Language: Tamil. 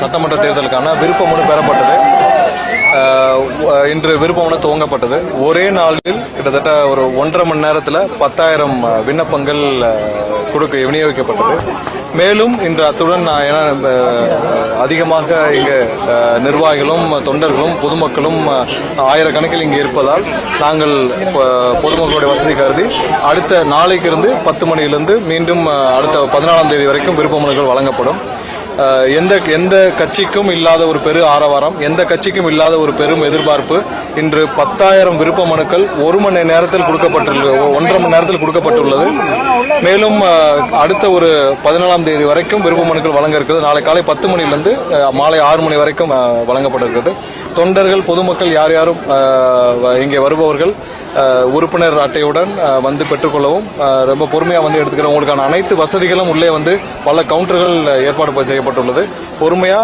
சட்டமன்ற தேர்தலுக்கான விருப்ப மனு பெறப்பட்டது. இன்று விருப்ப மனு துவங்கப்பட்டது. ஒரே நாளில் கிட்டத்தட்ட ஒரு 1.5 மணி நேரத்தில் 10,000 விண்ணப்பங்கள் விநியோகிக்கப்பட்டது. மேலும் இன்று அத்துடன் அதிகமாக இங்கு நிர்வாகிகளும் தொண்டர்களும் பொதுமக்களும் ஆயிரக்கணக்கில் இங்கு இருப்பதால் நாங்கள் பொதுமக்களுடைய வசதி கருதி அடுத்த நாளைக்கு இருந்து 10 மணியிலிருந்து மீண்டும் அடுத்த 14ஆம் தேதி வரைக்கும் விருப்ப மனுக்கள் வழங்கப்படும். எந்த கட்சிக்கும் இல்லாத ஒரு பெரு ஆரவாரம், எந்த கட்சிக்கும் இல்லாத ஒரு பெரும் எதிர்பார்ப்பு. இன்று 10,000 விருப்ப மனுக்கள் 1 மணி நேரத்தில் கொடுக்கப்பட்டுள்ளது, 1.5 மணி நேரத்தில் கொடுக்கப்பட்டுள்ளது. மேலும் அடுத்த ஒரு 14ஆம் தேதி வரைக்கும் விருப்ப மனுக்கள் வழங்க இருக்கிறது. நாளை காலை 10 மணியிலிருந்து மாலை 6 மணி வரைக்கும் வழங்கப்பட இருக்கிறது. தொண்டர்கள் பொதுமக்கள் யார் யாரும் இங்கே வருபவர்கள் உறுப்பினர் அட்டையுடன் வந்து பெற்றுக்கொள்ளவும், ரொம்ப பொறுமையாக வந்து எடுத்துக்கிறோம். உங்களுக்கான அனைத்து வசதிகளும் உள்ளே வந்து பல கவுண்டர்கள் ஏற்பாடு செய்யப்பட்டுள்ளது. பொறுமையா